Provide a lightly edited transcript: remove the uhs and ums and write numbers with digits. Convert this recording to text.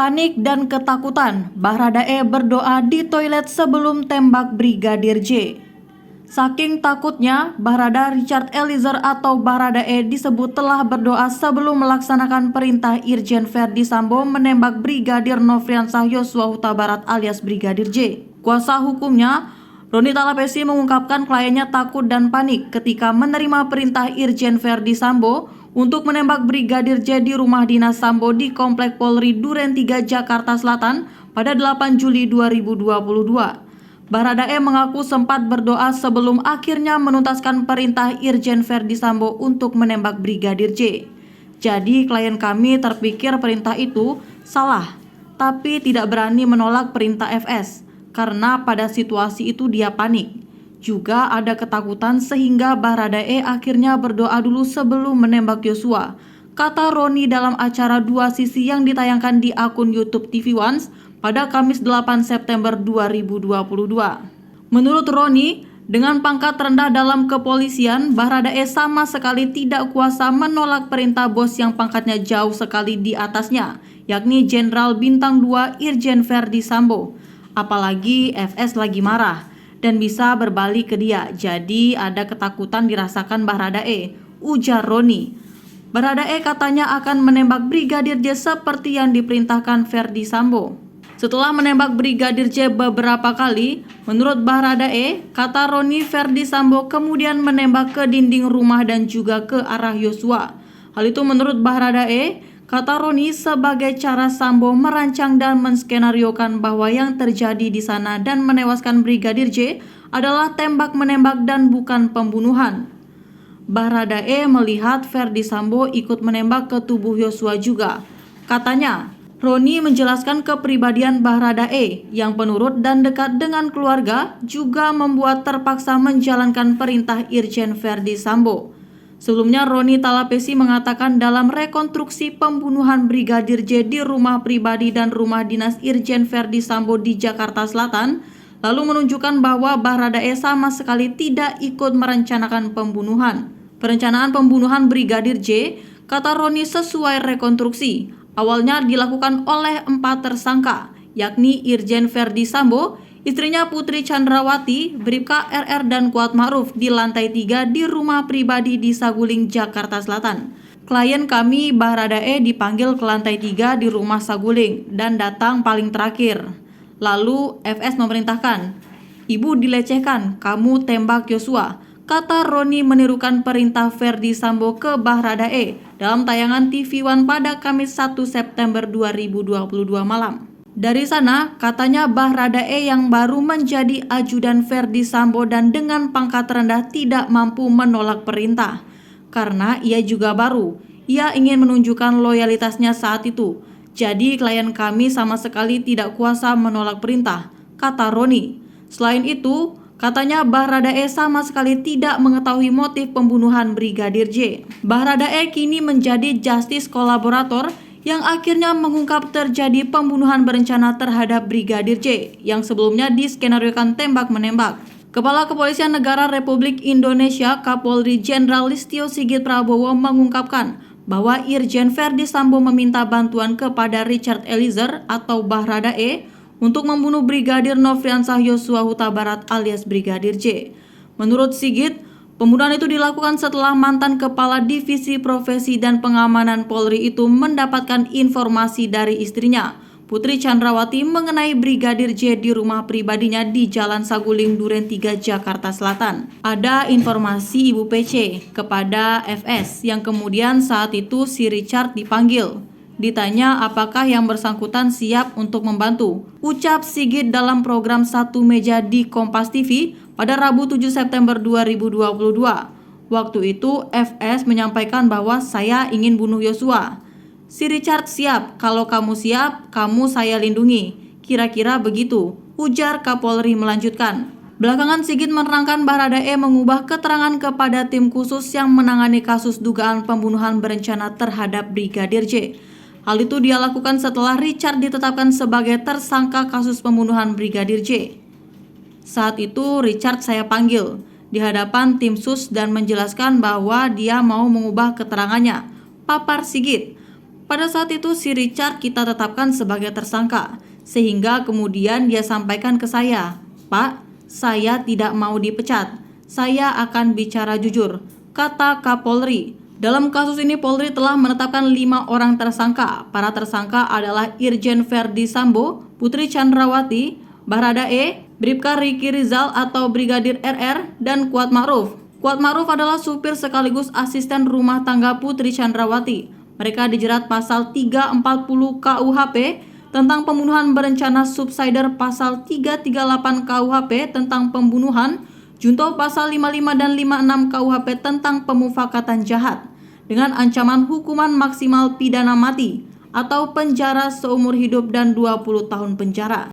Panik dan ketakutan, Baradae berdoa di toilet sebelum tembak Brigadir J. Saking takutnya, Barada Richard Eliezer atau Baradae disebut telah berdoa sebelum melaksanakan perintah Irjen Verdi Sambo menembak Brigadir Nofriansah Yosua Huta Barat alias Brigadir J. Kuasa hukumnya, Roni Talapesi, mengungkapkan kliennya takut dan panik ketika menerima perintah Irjen Verdi Sambo untuk menembak Brigadir J di rumah dinas Sambo di Komplek Polri Duren 3 Jakarta Selatan pada 8 Juli 2022. Baradae mengaku sempat berdoa sebelum akhirnya menuntaskan perintah Irjen Verdi Sambo untuk menembak Brigadir J. Jadi klien kami terpikir perintah itu salah, tapi tidak berani menolak perintah FS karena pada situasi itu dia panik. Juga ada ketakutan sehingga Baradae akhirnya berdoa dulu sebelum menembak Yosua, kata Roni dalam acara Dua Sisi yang ditayangkan di akun YouTube TV Once pada Kamis 8 September 2022. Menurut Roni, dengan pangkat rendah dalam kepolisian, Baradae sama sekali tidak kuasa menolak perintah bos yang pangkatnya jauh sekali di atasnya, yakni Jenderal Bintang 2 Irjen Verdi Sambo. Apalagi FS lagi marah dan bisa berbalik ke dia, jadi ada ketakutan dirasakan Baradae, ujar Roni. Baradae katanya akan menembak Brigadir J seperti yang diperintahkan Verdi Sambo. Setelah menembak Brigadir J beberapa kali, menurut Baradae, kata Roni, Verdi Sambo kemudian menembak ke dinding rumah dan juga ke arah Yosua. Hal itu menurut Baradae, kata Roni, sebagai cara Sambo merancang dan menskenariokan bahwa yang terjadi di sana dan menewaskan Brigadir J adalah tembak-menembak dan bukan pembunuhan. Baradae melihat Verdi Sambo ikut menembak ke tubuh Yosua juga. Katanya, Roni menjelaskan kepribadian Baradae yang penurut dan dekat dengan keluarga juga membuat terpaksa menjalankan perintah Irjen Verdi Sambo. Sebelumnya Roni Talapesi mengatakan dalam rekonstruksi pembunuhan Brigadir J di rumah pribadi dan rumah dinas Irjen Verdi Sambo di Jakarta Selatan, lalu menunjukkan bahwa Baradae sama sekali tidak ikut merencanakan pembunuhan. Perencanaan pembunuhan Brigadir J, kata Roni, sesuai rekonstruksi, awalnya dilakukan oleh 4 tersangka, yakni Irjen Verdi Sambo, istrinya Putri Chandrawati, Bribka RR dan Kuat Ma'ruf di lantai 3 di rumah pribadi di Saguling, Jakarta Selatan. Klien kami Baradae dipanggil ke lantai 3 di rumah Saguling dan datang paling terakhir. Lalu FS memerintahkan, "Ibu dilecehkan, kamu tembak Yosua," kata Roni menirukan perintah Verdi Sambo ke Baradae dalam tayangan TV One pada Kamis 1 September 2022 malam. Dari sana, katanya Baradae yang baru menjadi ajudan Verdi Sambo dan dengan pangkat rendah tidak mampu menolak perintah. Karena ia juga baru, ia ingin menunjukkan loyalitasnya saat itu. Jadi klien kami sama sekali tidak kuasa menolak perintah, kata Roni. Selain itu, katanya Baradae sama sekali tidak mengetahui motif pembunuhan Brigadir J. Baradae kini menjadi justice kolaborator yang akhirnya mengungkap terjadi pembunuhan berencana terhadap Brigadir J yang sebelumnya diskenariokan tembak-menembak. Kepala Kepolisian Negara Republik Indonesia Kapolri Jenderal Listio Sigit Prabowo mengungkapkan bahwa Irjen Verdi Sambo meminta bantuan kepada Richard Eliezer atau Baradae untuk membunuh Brigadir Nofriansah Yosua Huta Barat alias Brigadir J. Menurut Sigit, pembunuhan itu dilakukan setelah mantan Kepala Divisi Profesi dan Pengamanan Polri itu mendapatkan informasi dari istrinya, Putri Chandrawati, mengenai Brigadir J di rumah pribadinya di Jalan Saguling Duren 3 Jakarta Selatan. Ada informasi Ibu PC kepada FS yang kemudian saat itu si Richard dipanggil. Ditanya apakah yang bersangkutan siap untuk membantu, ucap Sigit dalam program Satu Meja di Kompas TV pada Rabu 7 September 2022. Waktu itu FS menyampaikan bahwa saya ingin bunuh Yosua. Si Richard siap, kalau kamu siap, kamu saya lindungi. Kira-kira begitu, ujar Kapolri melanjutkan. Belakangan Sigit menerangkan Baradae mengubah keterangan kepada tim khusus yang menangani kasus dugaan pembunuhan berencana terhadap Brigadir J. Hal itu dia lakukan setelah Richard ditetapkan sebagai tersangka kasus pembunuhan Brigadir J. Saat itu Richard saya panggil di hadapan tim sus dan menjelaskan bahwa dia mau mengubah keterangannya, papar Sigit. Pada saat itu si Richard kita tetapkan sebagai tersangka, sehingga kemudian dia sampaikan ke saya, "Pak, saya tidak mau dipecat, saya akan bicara jujur," kata Kapolri. Dalam kasus ini Polri telah menetapkan 5 orang tersangka. Para tersangka adalah Irjen Verdi Sambo, Putri Chandrawati, Baradae, Bribka Riki Rizal atau Brigadir RR, dan Kuat Ma'ruf. Kuat Ma'ruf adalah supir sekaligus asisten rumah tangga Putri Chandrawati. Mereka dijerat pasal 340 KUHP tentang pembunuhan berencana, subsider pasal 338 KUHP tentang pembunuhan, junto pasal 55 dan 56 KUHP tentang pemufakatan jahat, dengan ancaman hukuman maksimal pidana mati atau penjara seumur hidup dan 20 tahun penjara.